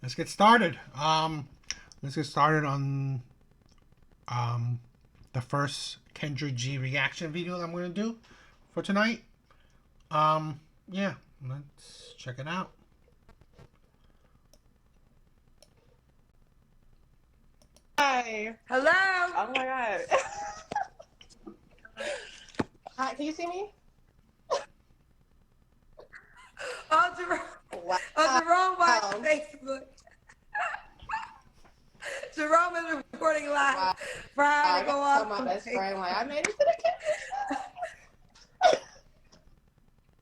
let's get started. Let's get started on um, the first Kendra G reaction video that I'm gonna do for tonight. Yeah, let's check it out. Hi. Hello. Oh my god. Hi, can you see me? On Jerome, Wow. on Jerome watch Facebook. Jerome is recording live Wow. for how I to gotta go tell off my on best Facebook. friend, like, I made it to the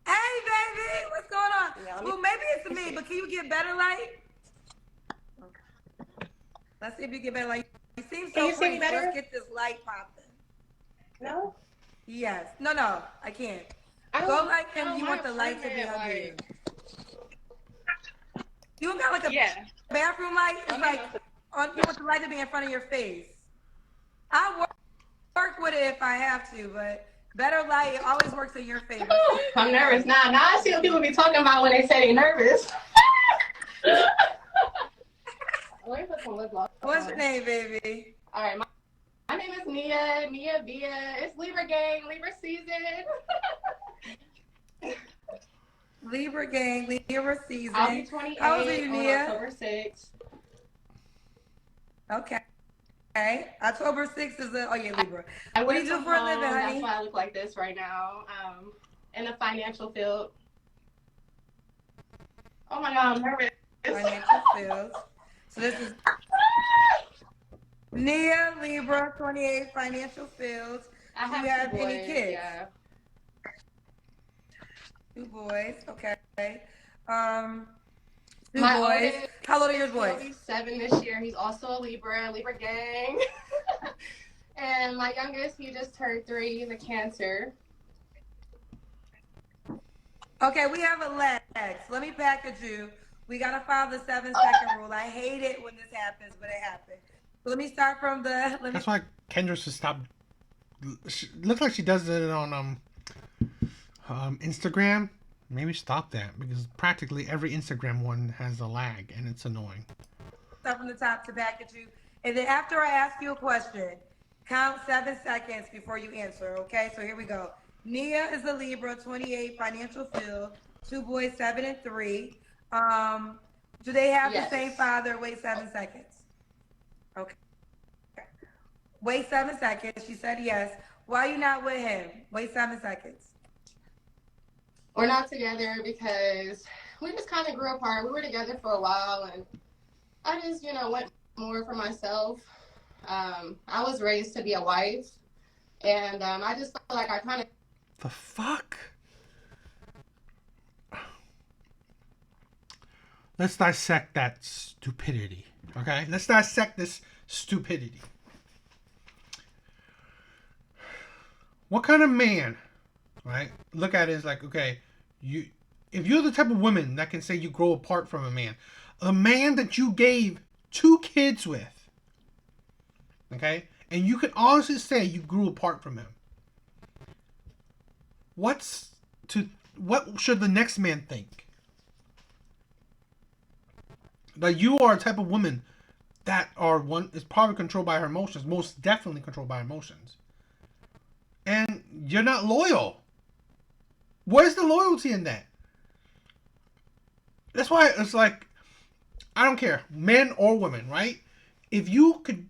Hey, baby, what's going on? Yeah, Well, maybe it's me, but can you get better light? Let's see if you get better light. You seem Can so you see pretty. me So better? let's get this light popping. No? Yes. No, I can't. I Go don't like him. know, You my want the light to be apartment, under you. like, You don't got like a yeah. bathroom light? It's like you want the light to be in front of your face. I work with it if I have to, but better light always works in your favor. I'm nervous now. Now I see what people be talking about when they say they're nervous. Let me put some lip gloss on. What's your name, baby? All right, my name is Nia Via. It's Libra gang, Libra season. Libra gang, Libra season. I'll be 28 How old are you, on Nia? October 6th. Okay. October 6th is the, oh yeah, Libra. I What do work you do from for a home. living, honey? That's why I look like this right now. In the financial field. Oh my god, I'm nervous. Financial fields. So this is Nia, Libra, 28, financial fields. I Do you have have two any boys, kids? yeah. 2 boys. Okay. Two My boys. oldest, How old are your he'll boys? be 7 this year. He's also a Libra gang. And my youngest, he just turned 3. He's a Cancer. Okay, we have a leg. So let me package you. We gotta follow the 7-second rule. I hate it when this happens, but it happened. So let me start from the. That's why Kendra should stop. Looks like she does it on Instagram. Maybe stop that because practically every Instagram one has a lag and it's annoying. Start from the top to package you, and then after I ask you a question, count 7 seconds before you answer. Okay, so here we go. Nia is a Libra, 28, financial field. 2 boys, 7 and 3. Do they have Yes. the same father? Wait 7 seconds. Okay. Wait 7 seconds. She said yes. Why are you not with him? Wait 7 seconds. We're not together because we just kind of grew apart. We were together for a while, and I just, went more for myself. I was raised to be a wife, and I just felt like I kind of... The fuck? Let's dissect that stupidity, okay? Let's dissect this stupidity. What kind of man, right? Look at it as like, okay, if you're the type of woman that can say you grow apart from a man that you gave 2 kids with, okay, and you can honestly say you grew apart from him, what should the next man think? That you are a type of woman that is probably controlled by her emotions, most definitely controlled by emotions. And you're not loyal. Where's the loyalty in that? That's why it's like, I don't care, men or women, right? If you can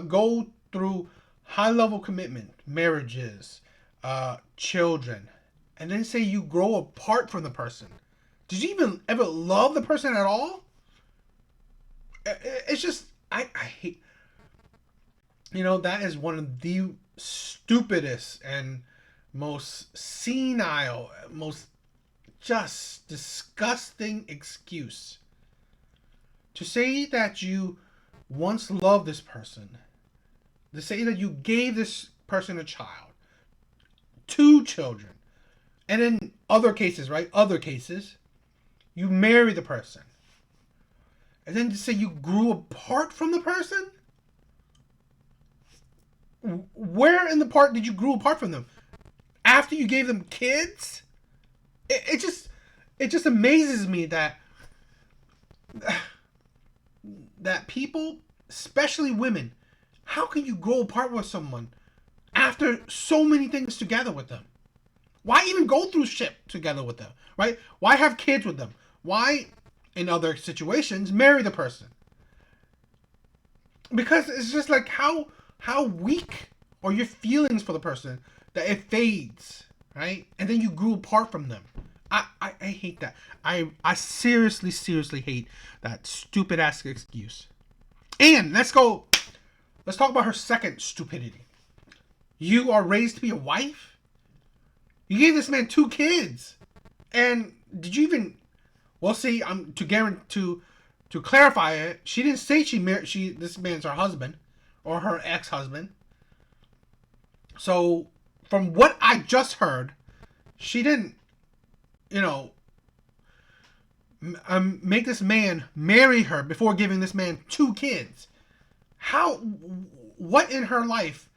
go through high level commitment, marriages, children, and then say you grow apart from the person, did you even ever love the person at all? It's just, I hate, that is one of the stupidest and most senile, most just disgusting excuse to say that you once loved this person, to say that you gave this person a child, 2 children, and in other cases, right? Other cases, you marry the person. And then to say you grew apart from the person? Where in the part did you grew apart from them? After you gave them kids? It just amazes me that that people, especially women, how can you grow apart with someone after so many things together with them? Why even go through shit together with them, right? Why have kids with them? Why, in other situations, marry the person? Because it's just like how weak are your feelings for the person that it fades, right? And then you grew apart from them. I hate that. I seriously hate that stupid ass excuse. And let's talk about her second stupidity. You are raised to be a wife? You gave this man 2 kids. And did you even, well, see, to clarify it, she didn't say this man's her husband or her ex-husband. So from what I just heard, she didn't, make this man marry her before giving this man 2 kids. What in her life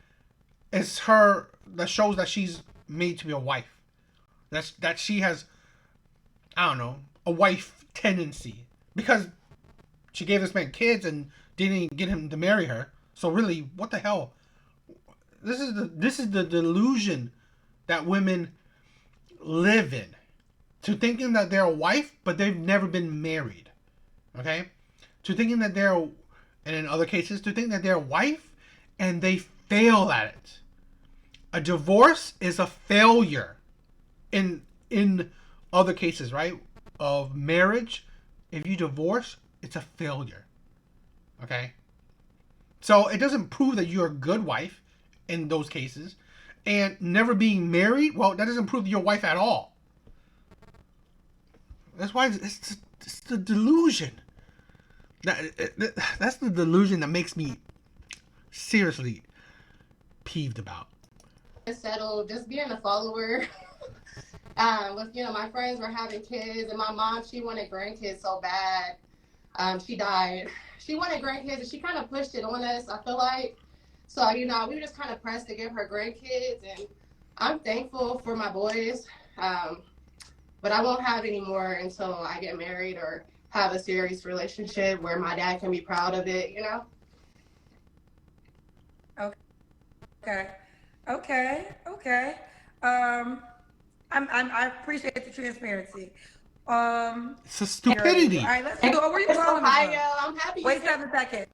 is her that shows that she's made to be a wife? That she has, I don't know, a wife tendency. Because she gave this man kids and didn't get him to marry her. So really, what the hell? This is the delusion that women live in. To thinking that they're a wife, but they've never been married. Okay? To thinking that and in other cases, to think that they're a wife and they fail at it. A divorce is a failure. In other cases, right? Of marriage, if you divorce, it's a failure. Okay? So it doesn't prove that you're a good wife in those cases. And never being married, well, that doesn't prove you're a wife at all. That's why it's the delusion. That's the delusion that makes me seriously peeved about. Settled, just being a follower. With my friends were having kids, and my mom, she wanted grandkids so bad. She died. She wanted grandkids, and she kind of pushed it on us, I feel like. So we were just kind of pressed to give her grandkids, and I'm thankful for my boys. But I won't have any more until I get married or have a serious relationship where my dad can be proud of it, Okay. I appreciate the transparency. It's a stupidity. All right, let's go. Where are you calling me from? I'm happy. Wait 7 seconds.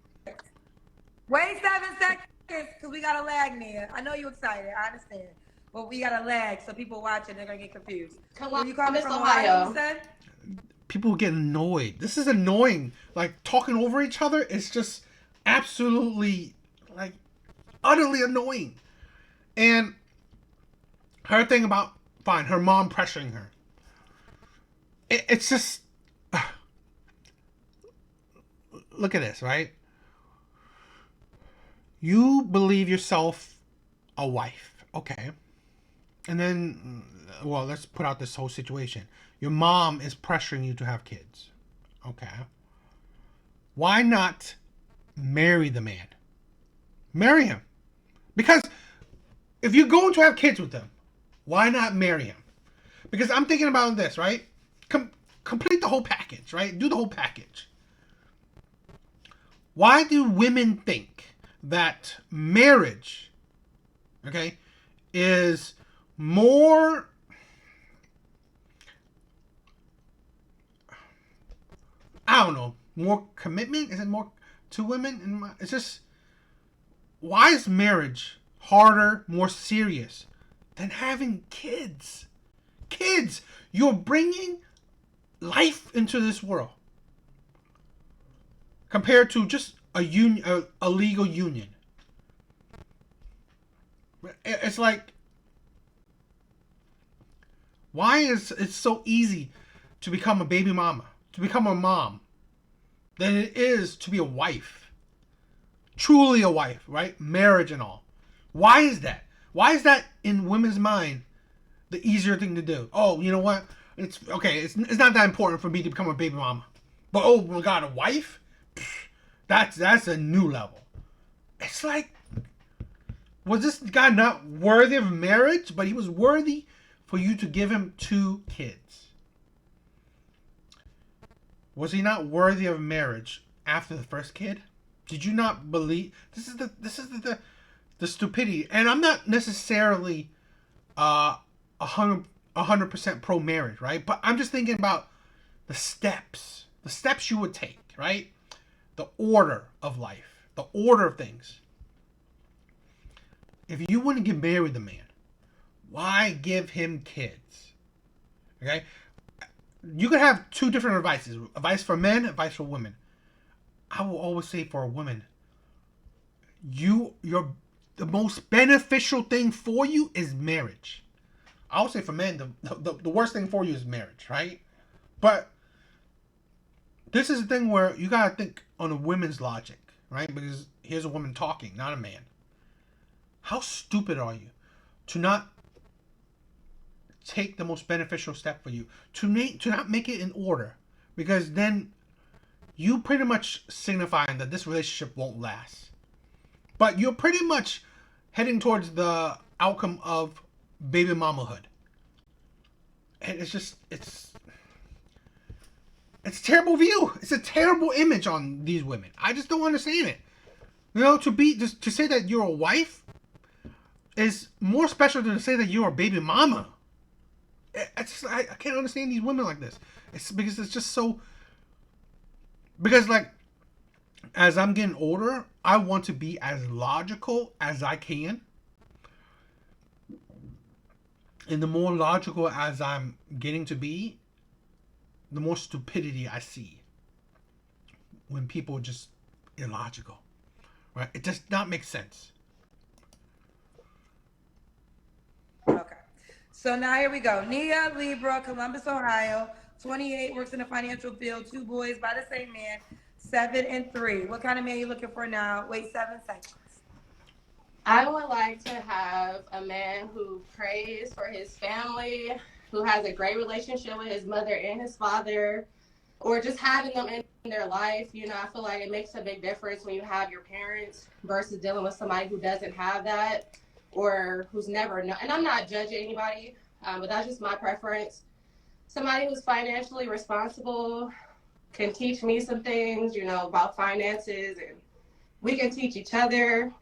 Wait 7 seconds, because we got a lag, Nia. I know you're excited. I understand. But we got a lag, so people watching, they're going to get confused. Come on, you calling Miss from Ohio. You said? People get annoyed. This is annoying. Like, talking over each other is just absolutely, like, utterly annoying. And her thing about, fine, her mom pressuring her. It's just, look at this, right? You believe yourself a wife. Okay. And then, well, let's put out this whole situation. Your mom is pressuring you to have kids. Okay. Why not marry the man? Marry him. Because if you're going to have kids with him, why not marry him? Because I'm thinking about this, right? Complete the whole package, right? Do the whole package. Why do women think that marriage, okay, is more, I don't know, more commitment? Is it more to women? It's just, why is marriage harder, more serious than having kids? Kids, you're bringing life into this world compared to just a legal union. It's like, why is it so easy to become a baby mama, to become a mom, than it is to be a wife? Truly a wife, right? Marriage and all. Why is that? Why is that in women's mind the easier thing to do? Oh, you know what? It's okay. It's not that important for me to become a baby mama. But oh my God, a wife? That's a new level. It's like, was this guy not worthy of marriage? But he was worthy for you to give him 2 kids. Was he not worthy of marriage after the first kid? Did you not believe the stupidity? And I'm not necessarily a 100% pro marriage, right? But I'm just thinking about the steps you would take, right? The order of life, the order of things. If you wouldn't get married to the man, why give him kids? Okay? You could have two different advices. Advice for men, advice for women. I will always say for a woman, the most beneficial thing for you is marriage. I would say for men, the worst thing for you is marriage, right? But this is the thing where you gotta think on a women's logic, right? Because here's a woman talking, not a man. How stupid are you to not take the most beneficial step for you, to not make it in order? Because then you pretty much signifying that this relationship won't last. But you're pretty much heading towards the outcome of baby mamahood. And it's a terrible view. It's a terrible image on these women. I just don't understand it. You know, to say that you're a wife is more special than to say that you're a baby mama. I can't understand these women like this. It's because it's just so. Because like, as I'm getting older, I want to be as logical as I can. And the more logical as I'm getting to be, the more stupidity I see when people are just illogical, right? It does not make sense. Okay. So now here we go. Nia, Libra, Columbus, Ohio, 28, works in the financial field, 2 boys by the same man, 7 and 3. What kind of man are you looking for now? Wait 7 seconds. I would like to have a man who prays for his family, who has a great relationship with his mother and his father, or just having them in their life. You know, I feel like it makes a big difference when you have your parents versus dealing with somebody who doesn't have that or who's never known. And I'm not judging anybody, but that's just my preference. Somebody who's financially responsible can teach me some things, you know, about finances, and we can teach each other.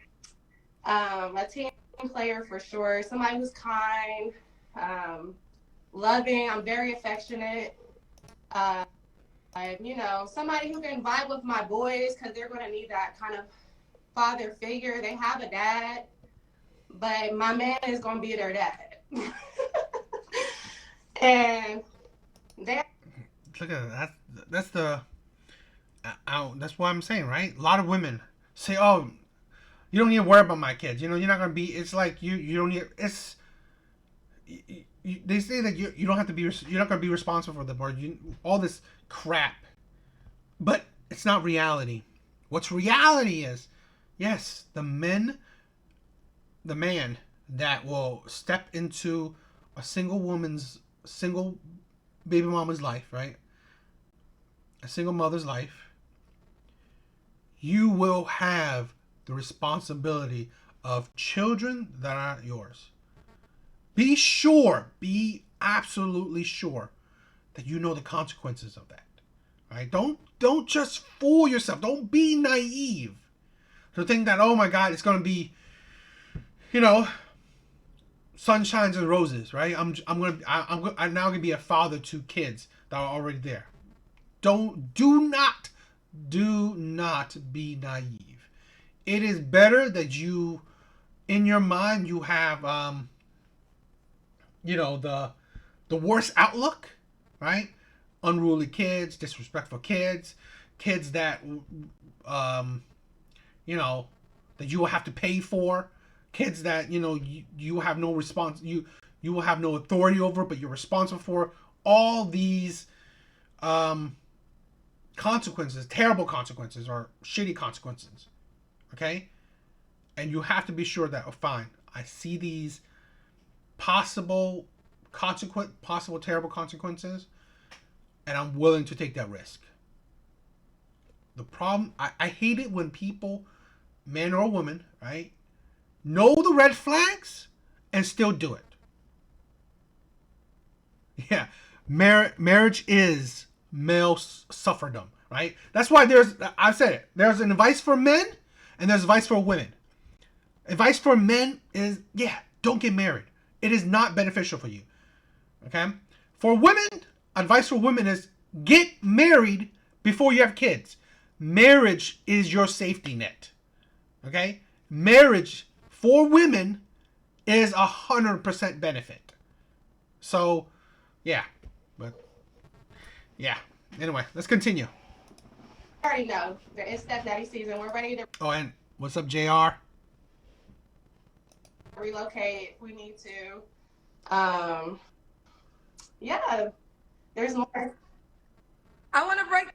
A team player for sure. Somebody who's kind, loving. I'm very affectionate. You know, somebody who can vibe with my boys because they're going to need that kind of father figure. They have a dad, but my man is going to be their dad. And they. Look at that. That's what I'm saying, right? A lot of women say, "Oh, you don't need to worry about my kids. You know, you're not gonna be." It's like you don't need. It's they say that you don't have to be. You're not gonna be responsible for them or all this crap, but it's not reality. What's reality is, yes, the man that will step into a single baby mama's life, right? A single mother's life. You will have the responsibility of children that aren't yours. Be absolutely sure that you know the consequences of that. Right? Don't just fool yourself. Don't be naive to think that, oh my God, it's gonna be, you know, sunshines and roses, right? I'm now gonna be a father to kids that are already there. Do not be naive. It is better that you, in your mind, you have, you know, the worst outlook, right? Unruly kids, disrespectful kids, kids that, you know, that you will have to pay for, kids that, you know, you have no response, you will have no authority over, but you're responsible for. All these consequences, terrible consequences or shitty consequences, okay? And you have to be sure that, oh, fine, I see these possible terrible consequences, and I'm willing to take that risk. The problem, I hate it when people, man or woman, right, know the red flags and still do it. Yeah, marriage is male sufferdom, right? That's why I've said it. There's an advice for men and there's advice for women. Advice for men is, don't get married. It is not beneficial for you. Okay? For women, advice for women is get married before you have kids. Marriage is your safety net. Okay? Marriage for women is 100% benefit. So, yeah. But, yeah. Anyway, let's continue. I already know. It's stepdaddy season. We're ready to Oh, and what's up, JR? relocate if we need to. Yeah, there's more. I want to break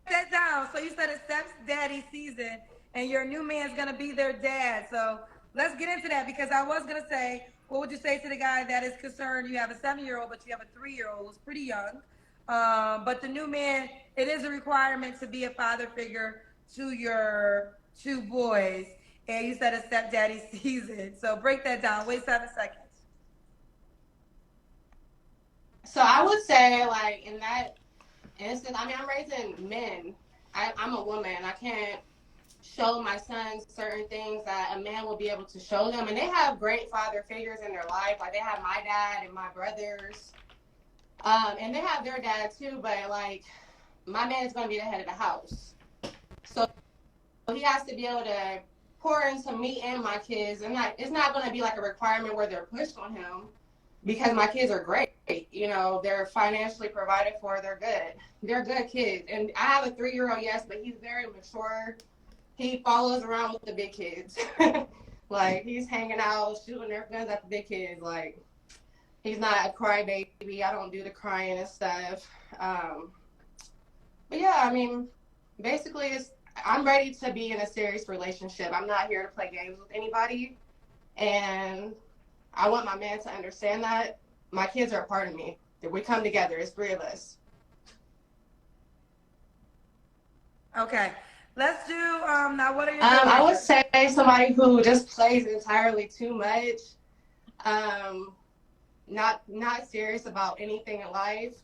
that down. So you said it's stepdaddy season, and your new man's gonna be their dad. So let's get into that because I was gonna say, what would you say to the guy that is concerned? You have a 7-year-old, but you have a 3-year-old who's pretty young. But the new man, it is a requirement to be a father figure to your 2 boys. And you said it's stepdaddy season. So break that down. Wait 7 seconds. So I would say, like, in that instance, I mean, I'm raising men. I'm a woman. I can't show my sons certain things that a man will be able to show them. And they have great father figures in their life. Like, they have my dad and my brothers. And they have their dad, too. But, like, my man is going to be the head of the house. So he has to be able to pour into me and my kids. And it's not going to be, like, a requirement where they're pushed on him. Because my kids are great, you know, they're financially provided for, they're good. They're good kids. And I have a 3-year-old, yes, but he's very mature. He follows around with the big kids. Like, he's hanging out, shooting Nerf guns at the big kids. Like, he's not a crybaby. I don't do the crying and stuff. But yeah, I mean, basically, I'm ready to be in a serious relationship. I'm not here to play games with anybody. And I want my man to understand that my kids are a part of me. That we come together. It's 3 of us. Okay. Let's do now what are your I would say somebody who just plays entirely too much. Not serious about anything in life.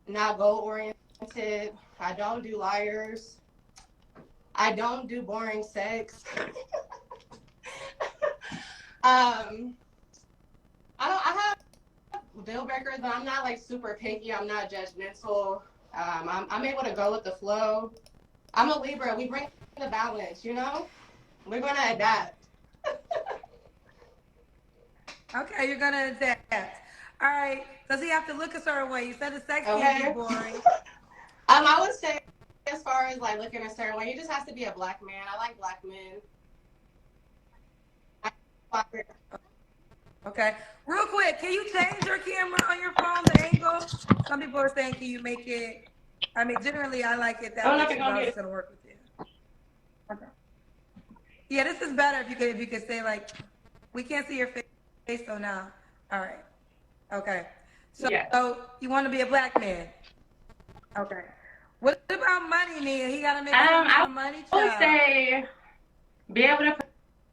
Not goal oriented. I don't do liars. I don't do boring sex. I have deal breakers, but I'm not like super picky. I'm not judgmental. I'm able to go with the flow. I'm a Libra. We bring the balance, you know? We're going to adapt. Okay, you're gonna adapt. All right. Does he have to look a certain way? You said the sex Okay. can't be boring. I would say as far as like looking a certain way, he just has to be a black man. I like black men. Okay. Real quick, can you change your camera on your phone, the angle? Some people are saying, can you make it? I mean, generally, I like it that way. It's gonna work with you. Okay. Yeah, this is better if you could say like, we can't see your face though now. All right. Okay. So, Yeah. so you want to be a black man? Okay. What about money, Nia? He got to make some money. I would say be able to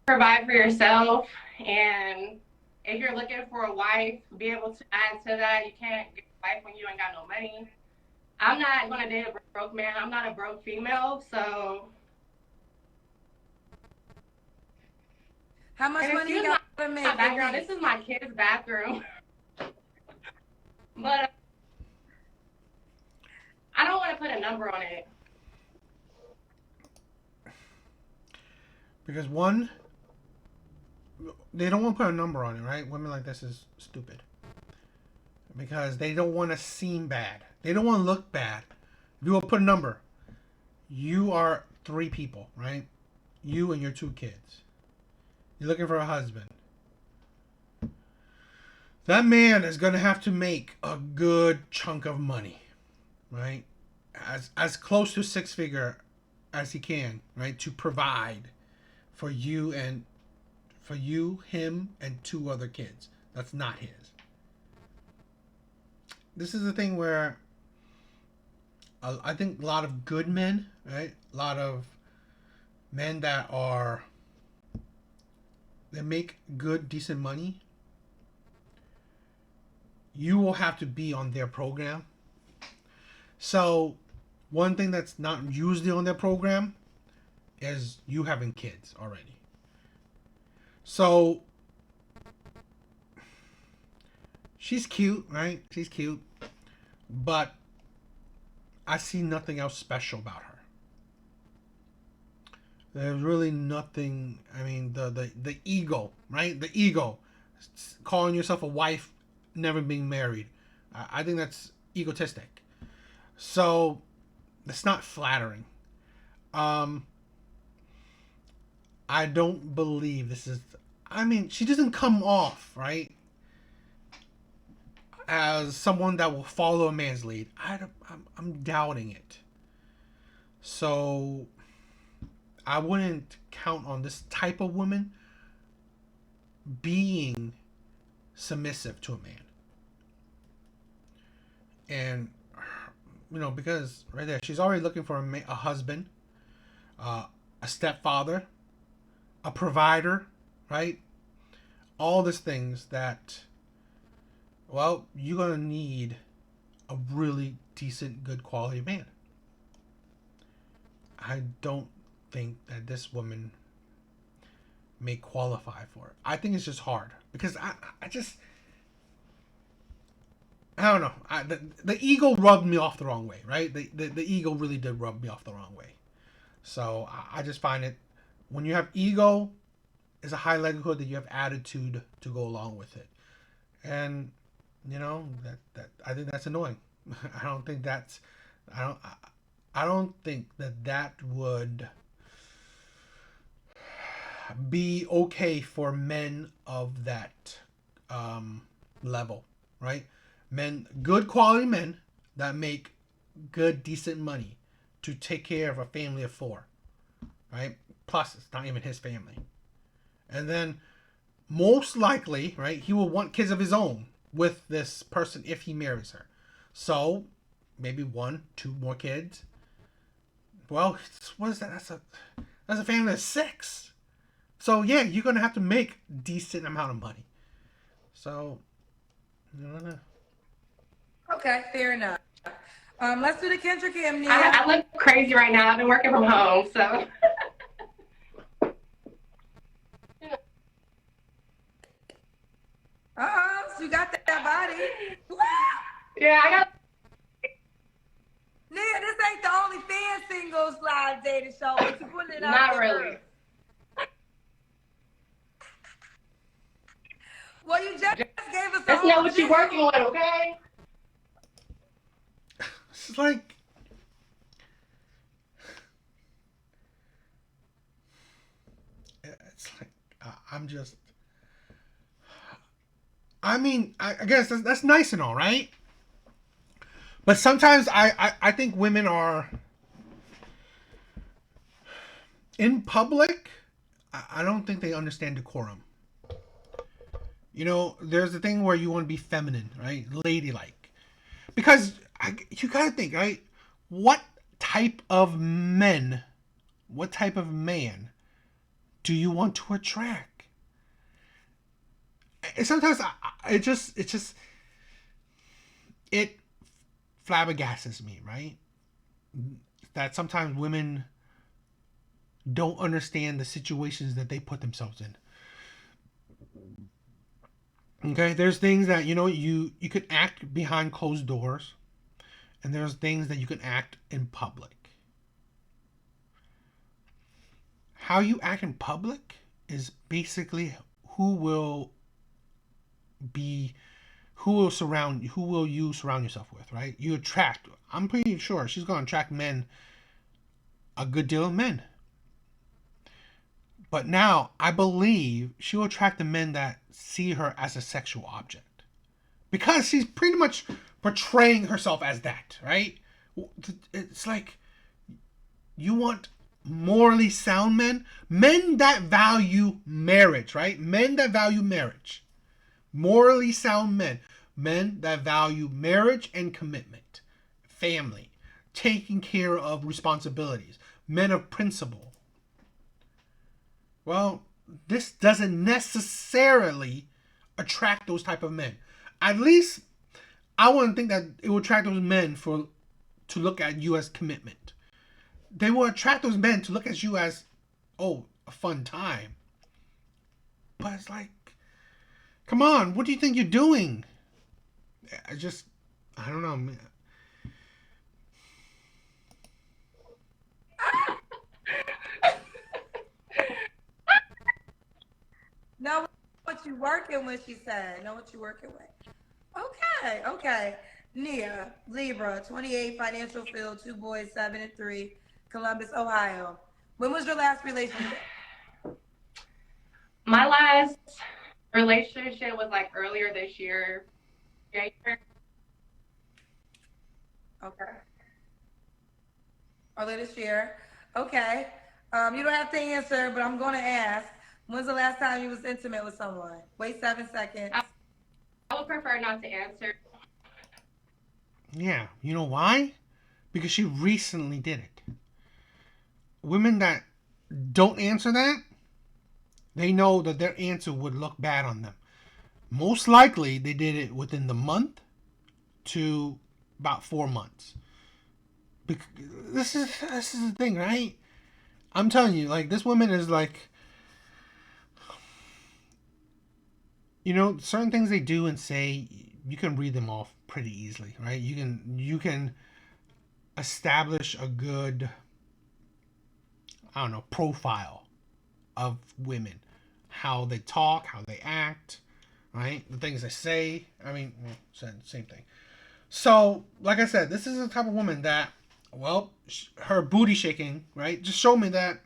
provide for yourself, and if you're looking for a wife, be able to add to that. You can't get a wife when you ain't got no money. I'm not going to date a broke man. I'm not a broke female, so. How much money you got to make? My background. This is my kid's bathroom. But I don't want to put a number on it. Because one, they don't want to put a number on it, right? Women like this is stupid. Because they don't want to seem bad. They don't want to look bad. If you will put a number, you are 3 people, right? You and your 2 kids. You're looking for a husband. That man is going to have to make a good chunk of money, right? As close to 6-figure as he can, right? To provide for you, him, and 2 other kids. That's not his. This is the thing where I think a lot of good men, right? A lot of men that make good, decent money. You will have to be on their program. So one thing that's not usually on their program is you having kids already. So she's cute, right? She's cute, but I see nothing else special about her. There's really nothing. I mean, the ego, right? The ego, calling yourself a wife, never being married. I think that's egotistic. So it's not flattering. Um, I don't believe this is. I mean, she doesn't come off right as someone that will follow a man's lead. I'm doubting it. So I wouldn't count on this type of woman being submissive to a man. And because right there, she's already looking for a husband, a stepfather, a provider, right? All these things that, well, you're gonna need a really decent, good quality man. I don't think that this woman may qualify for it. I think it's just hard because I don't know. The ego rubbed me off the wrong way, right? The ego really did rub me off the wrong way. So I just find it, when you have ego, is a high likelihood that you have attitude to go along with it, and that I think that's annoying. I don't think that's I don't think that would be okay for men of that level, right? Men, good quality men that make good, decent money to take care of a family of 4, right? Plus, it's not even his family. And then, most likely, right, he will want kids of his own with this person if he marries her. So, maybe 1, 2 more kids. Well, what is that? That's a family of 6. So yeah, you're gonna have to make decent amount of money. So, I don't know. Okay, fair enough. Let's do the Kendra Cam. I look crazy right now. I've been working from home, so. So you got that body. Yeah, I got. Nia, this ain't the only fan singles live dating show, but you putting it out. Not really. Well, you just gave us. Let's know what you're working with, okay? It's like, I'm just. I mean, I guess that's nice and all, right? But sometimes I think women are in public. I don't think they understand decorum. There's the thing where you want to be feminine, right? Ladylike. Because you gotta think, right? What type of man do you want to attract? And sometimes it flabbergasts me, right? That sometimes women don't understand the situations that they put themselves in. Okay, there's things that you could act behind closed doors, and there's things that you can act in public. How you act in public is basically who will you surround yourself with, right? You attract. I'm pretty sure she's going to attract men, a good deal of men. But now I believe she'll attract the men that see her as a sexual object, because she's pretty much portraying herself as that, right? It's like, you want morally sound men that value marriage, right? Men that value marriage. Morally sound men that value marriage and commitment, family, taking care of responsibilities, men of principle. Well, this doesn't necessarily attract those type of men. At least I wouldn't think that it would attract those men to look at you as commitment. They will attract those men to look at you as, oh, a fun time. But it's like, come on, what do you think you're doing? I don't know. Know what you working with, she said. Know what you working with. Okay, okay. Nia, Libra, 28, financial field, 2 boys, 7 and 3, Columbus, Ohio. When was your last relationship? My last relationship was like earlier this year. January. Okay. Earlier this year. Okay. You don't have to answer, but I'm going to ask. When's the last time you was intimate with someone? Wait 7 seconds. I would prefer not to answer. Yeah, you know why? Because she recently did it. Women that don't answer that, they know that their answer would look bad on them. Most likely, they did it within the month to about 4 months. This is the thing, right? I'm telling you, like, this woman is like, you know, certain things they do and say, you can read them off pretty easily, right? You can establish a good, I don't know, profile of women, how they talk, how they act, right? The things they say. I mean, same thing. So, like I said, this is the type of woman that, well, her booty shaking, right, just showed me that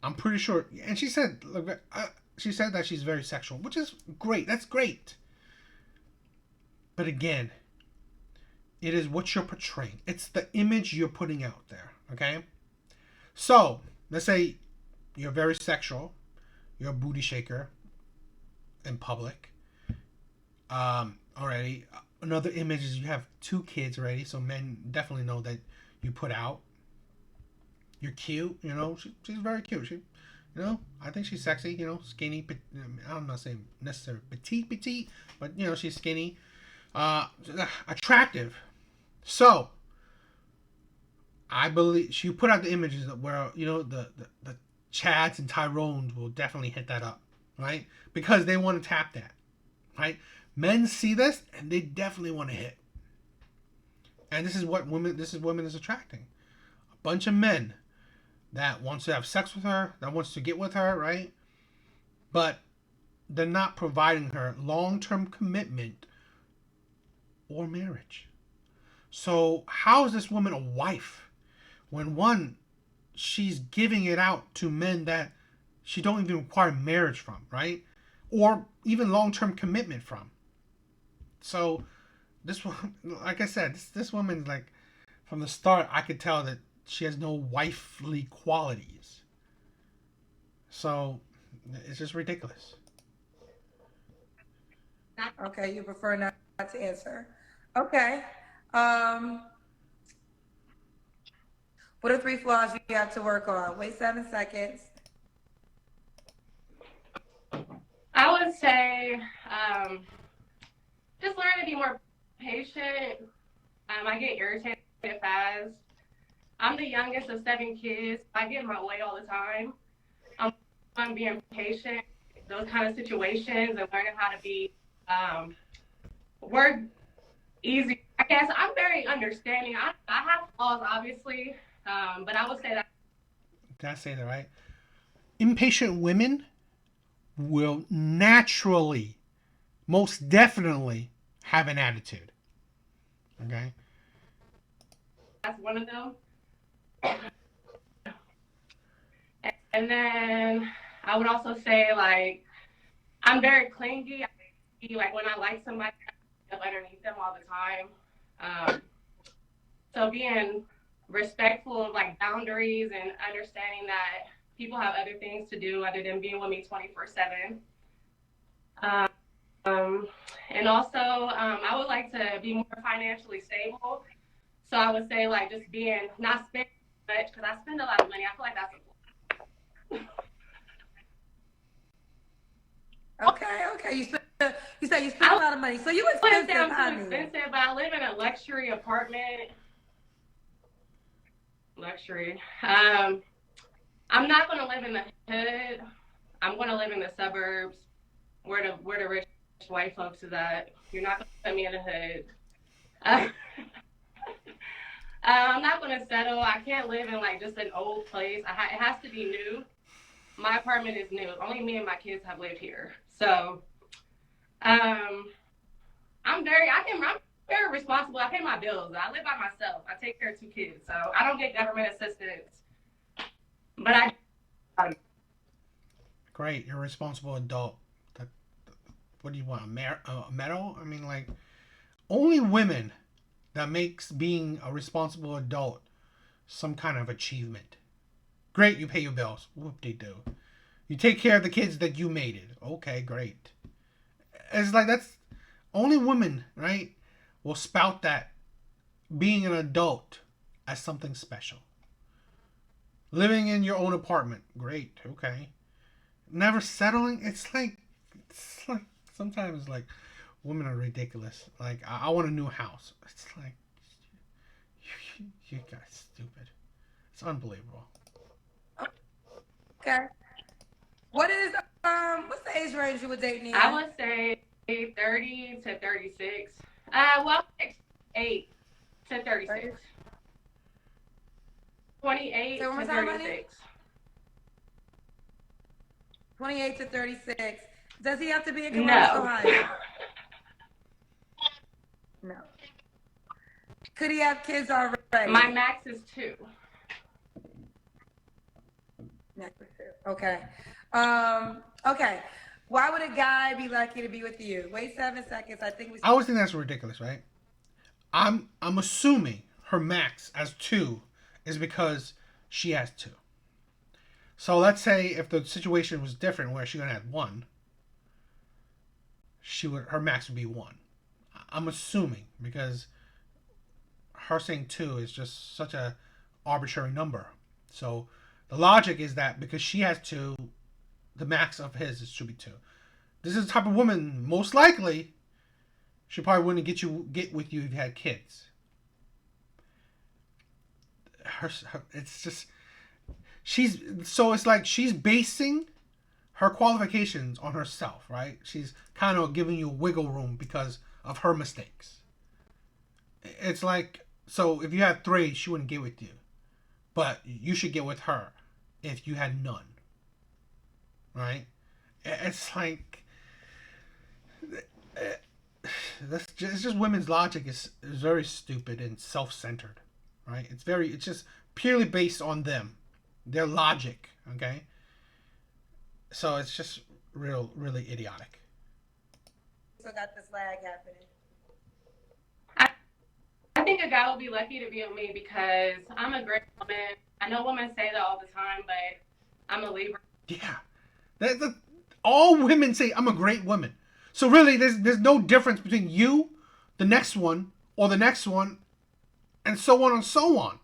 I'm pretty sure. And she said, look, she said that she's very sexual, which is great. That's great. But again, it is what you're portraying. It's the image you're putting out there. Okay. So let's say you're very sexual, you're a booty shaker in public. Already, another image is you have 2 kids already, so men definitely know that you put out. You're cute, you know. She's very cute. I think she's sexy. Skinny. I'm not saying necessarily petite, but she's skinny, attractive. So I believe she put out the images where the Chads and Tyrones will definitely hit that up, right? Because they want to tap that, right? Men see this and they definitely want to hit. And this is what women is attracting. A bunch of men that wants to have sex with her, that wants to get with her, right? But they're not providing her long-term commitment or marriage. So how is this woman a wife when, one, she's giving it out to men that she don't even require marriage from, right? Or even long-term commitment from. So this one, like I said, this woman, like, from the start, I could tell that she has no wifely qualities. So it's just ridiculous. Okay, you prefer not to answer. Okay. Um, what are 3 flaws you have to work on? Wait 7 seconds. I would say just learn to be more patient. I get irritated fast. I'm the youngest of 7 kids. I get in my way all the time. I'm being patient, those kind of situations, and learning how to be work easy. I guess I'm very understanding. I have flaws, obviously, but I would say that. Did I say that right? Impatient women will naturally, most definitely, have an attitude. Okay? That's one of them. And then I would also say, like, I'm very clingy. Like, when I like somebody, I live underneath them all the time. So being respectful of, like, boundaries and understanding that people have other things to do other than being with me 24/7. And also, I would like to be more financially stable. So I would say, like, just being not spending much, because I spend a lot of money. I feel like that's Okay. You say you spend a lot of money, so you I wouldn't say expensive, I'm too honey. expensive, but I live in a luxury apartment. luxury. I'm not going to live in the hood. I'm going to live in the suburbs where the rich white folks is at. You're not going to put me in the hood. Uh, I'm not going to settle. I can't live in like just an old place. It has to be new. My apartment is new. Only me and my kids have lived here. So um, I'm very responsible. I pay my bills. I live by myself. I take care of 2 kids. So I don't get government assistance. But Great, you're a responsible adult. What do you want? A medal? I mean, like, only women that makes being a responsible adult some kind of achievement. Great, you pay your bills. Whoop-de-doo. You take care of the kids that you made it. Okay, great. It's like that's only women, right, will spout that being an adult as something special. Living in your own apartment. Great, okay. Never settling. It's like sometimes like women are ridiculous. Like I want a new house. It's like you guys stupid. It's unbelievable. Okay. What's the age range you would date, Nia? I would say 30 to 36. Well, 8 to 36. 28 So to 36. 28 to 36. Does he have to be in Columbus, No. Ohio? No. Could he have kids already? My max is 2. Max is 2. Okay. Okay. Why would a guy be lucky to be with you? Wait 7 seconds. I always think that's ridiculous, right? I'm assuming her max as 2 is because she has 2. So let's say if the situation was different where she only had 1, her max would be 1. I'm assuming because her saying 2 is just such a arbitrary number. So the logic is that because she has 2, the max of his should be 2. This is the type of woman, most likely, she probably wouldn't get with you if you had kids. It's just it's like she's basing her qualifications on herself, right? She's kind of giving you wiggle room because of her mistakes. It's like, so if you had 3, she wouldn't get with you, but you should get with her if you had none, right? It's like it's just women's logic is very stupid and self-centered, right? It's just purely based on them, their logic, okay? So it's just really idiotic. So got this lag happening. I think a guy will be lucky to be with me because I'm a great woman. I know women say that all the time, but I'm a Libra. Yeah, all women say I'm a great woman. So really, there's no difference between you, the next one, or the next one, and so on and so on.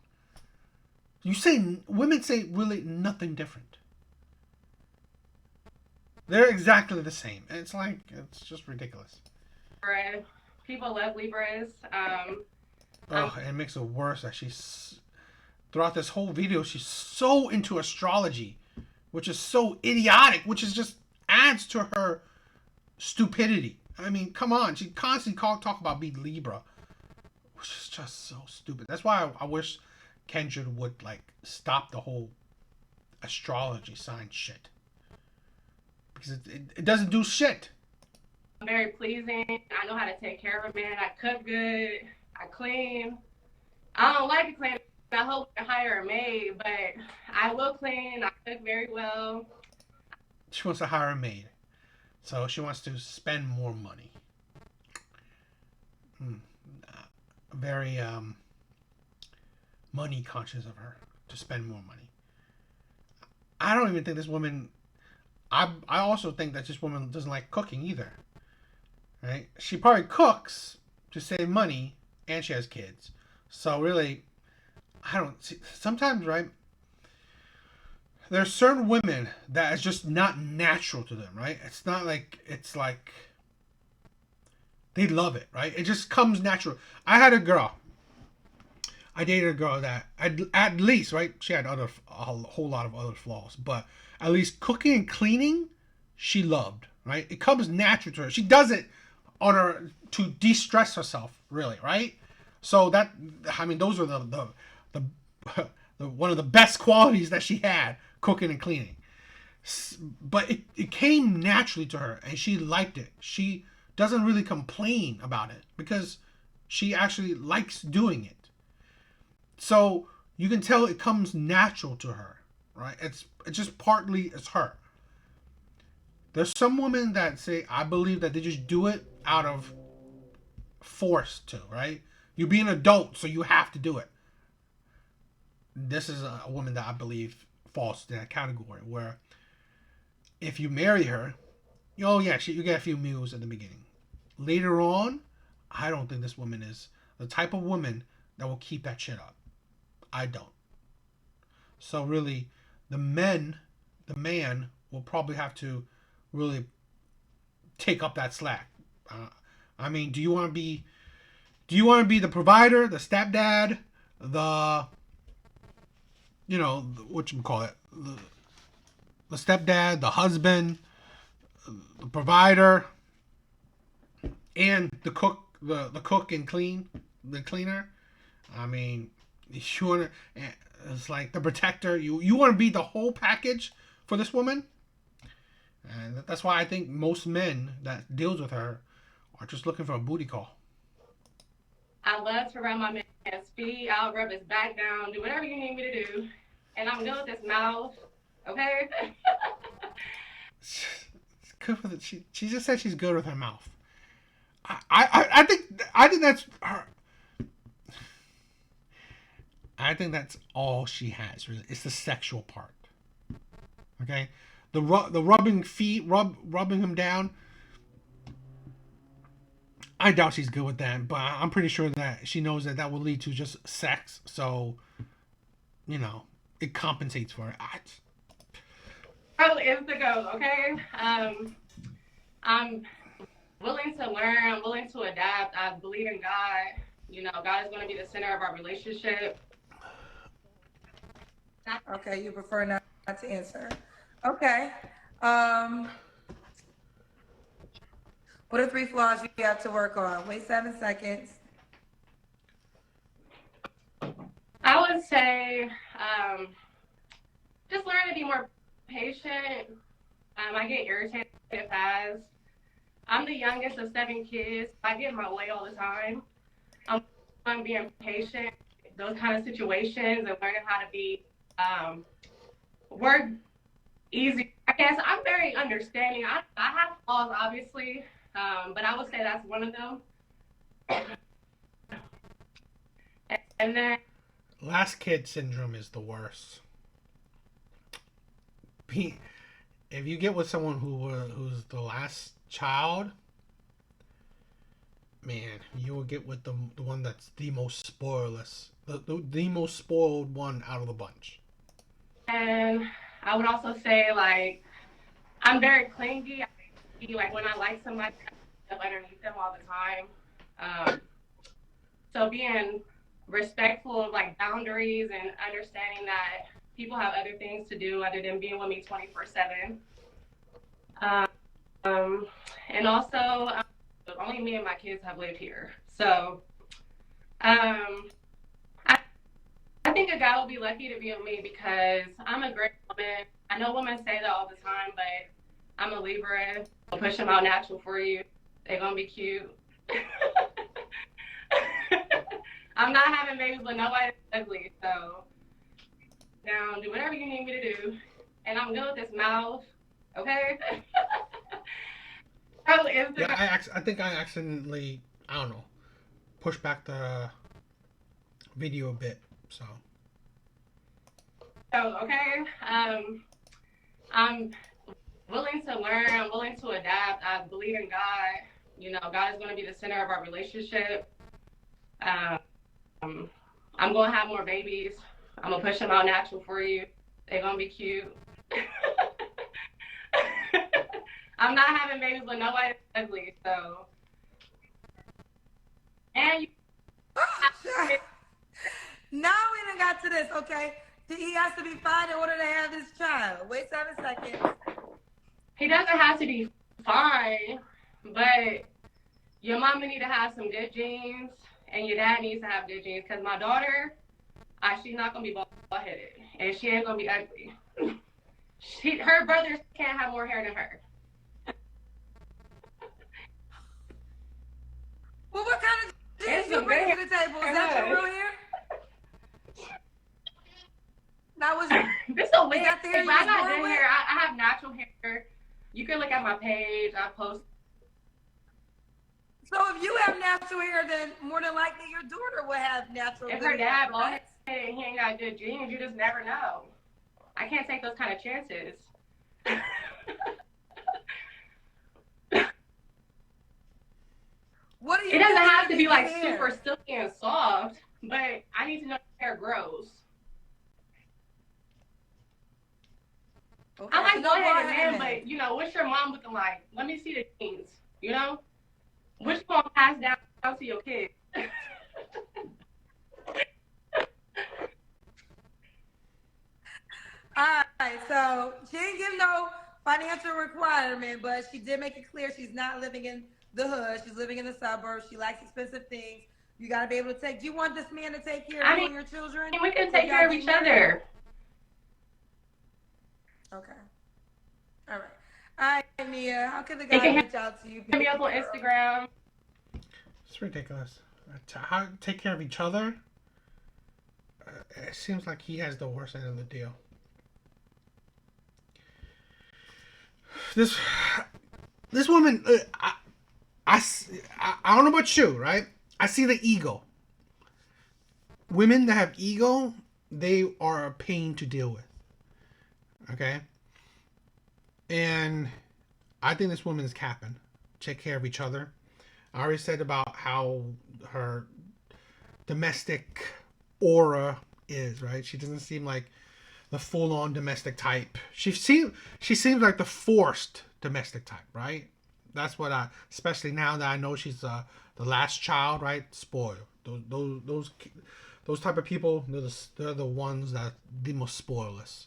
Women say really nothing different. They're exactly the same. It's just ridiculous. People love Libras. It makes it worse that throughout this whole video, she's so into astrology, which is so idiotic, which is just adds to her stupidity. I mean, come on. She constantly talk about being Libra, which is just so stupid. That's why I wish Kendra would stop the whole astrology sign shit. Because it doesn't do shit. I'm very pleasing. I know how to take care of a man. I cook good. I clean. I don't like to clean. I hope to hire a maid, but I will clean. I cook very well. She wants to hire a maid. So she wants to spend more money. Very money conscious of her to spend more money. I don't even think this woman... I also think that this woman doesn't like cooking either. Right? She probably cooks to save money, and she has kids. So really, I don't see... Sometimes, right, there's certain women that is just not natural to them, right? It's not like... It's like... They love it, right? It just comes natural. I had a girl I dated a girl that at least, right, she had a whole lot of other flaws, but at least cooking and cleaning, she loved. Right, it comes natural to her. She does it on her to de-stress herself, really, right? So that, I mean, those are the, the one of the best qualities that she had, cooking and cleaning. But it came naturally to her, and she liked it. She doesn't really complain about it because she actually likes doing it. So you can tell it comes natural to her, right? It's just partly it's her. There's some women that say, I believe that they just do it out of force to, right? You be an adult, so you have to do it. This is a woman that I believe falls to that category where if you marry her, oh yeah, you get a few meals at the beginning. Later on, I don't think this woman is the type of woman that will keep that shit up. I don't. So really, the man will probably have to really take up that slack. I mean, do you want to be the provider, the stepdad, the what you call it, the stepdad, the husband, the provider, and the cook, the cook and the cleaner? I mean, you want to, it's like the protector. You want to be the whole package for this woman, and that's why I think most men that deals with her are just looking for a booty call. I love to rub my man's feet. I'll rub his back down, do whatever you need me to do, and I'm good with his mouth. Okay. It's good with it. She just said she's good with her mouth. I think that's her. I think that's all she has. Really, it's the sexual part. Okay, the rubbing feet, rubbing him down. I doubt she's good with that, but I'm pretty sure that she knows that will lead to just sex. So, it compensates for it. Probably is the goal. Okay. I'm willing to learn. I'm willing to adapt. I believe in God. God is going to be the center of our relationship. Okay, you prefer not to answer. Okay. What are 3 flaws you have to work on? Wait 7 seconds. I would say just learn to be more patient. I get irritated fast. I'm the youngest of 7 kids. I get in my way all the time. I'm being patient, those kind of situations, and learning how to be work easy. I guess I'm very understanding. I have flaws, obviously, but I would say that's one of them. And then last kid syndrome is the worst. If you get with someone who's the last child, man, you will get with the one that's the most spoilless, the most spoiled one out of the bunch. And I would also say, like, I'm very clingy. Like, when I like somebody, I live underneath them all the time. So being respectful of, like, boundaries and understanding that people have other things to do other than being with me 24/7. And also, only me and my kids have lived here. So I think a guy will be lucky to be with me because I'm a great woman. I know women say that all the time, but I'm a Libra. I'll push them out natural for you. They're going to be cute. I'm not having babies with nobody that's ugly. So, now, do whatever you need me to do. And I'm good with this mouth. Okay? Yeah, I think I accidentally, I don't know, pushed back the video a bit. So. Okay. I'm willing to learn. I'm willing to adapt. I believe in God. God is going to be the center of our relationship. I'm going to have more babies. I'm going to push them out natural for you. They're going to be cute. I'm not having babies with nobody that's ugly. So. And you. Now we done got to this, okay? He has to be fine in order to have this child. Wait 7 seconds. He doesn't have to be fine, but your mama need to have some good genes, and your dad needs to have good genes. Cause my daughter, she's not gonna be bald-headed, and she ain't gonna be ugly. Her brothers can't have more hair than her. Well, what kind of genes you bring to the table? Is that your real hair? That was this is a wig. That the hair you I was got born good with? hair. I have natural hair. You can look at my page. I post. So if you have natural hair, then more than likely your daughter will have natural If good her dad hair, bald correct? headed and he ain't got good genes, you just never know. I can't take those kind of chances. What do you It doesn't do have to get be like hair? super silky and soft, but I need to know if hair grows. Okay. I like No bald-headed bald-headed men, but you know, what's your mom looking like? Let me see the genes. You know, which one pass down to your kids? All right, so she didn't give no financial requirement, but she did make it clear she's not living in the hood. She's living in the suburbs. She likes expensive things. You got to be able to take. Do you want this man to take care of you and your children? We can If take y'all care of get each married? other. Okay. All right. All right, Nia. How can the They guy can reach out to you? hit me up on Instagram. It's ridiculous. How take care of each other? It seems like he has the worst end of the deal. This woman, I don't know about you, right? I see the ego. Women that have ego, they are a pain to deal with. Okay? And I think this woman is capping. Take care of each other. I already said about how her domestic aura is, right? She doesn't seem like the full-on domestic type. She seems like the forced domestic type, right? That's what especially now that I know she's the last child, right? Spoiled. Those type of people, they're the ones that the most spoil us.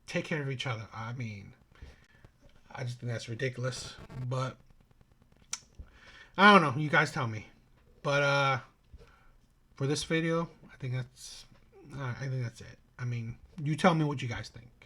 Take care of each other. I mean, I just think that's ridiculous. But I don't know. You guys tell me. But for this video, I think that's it. I mean, you tell me what you guys think.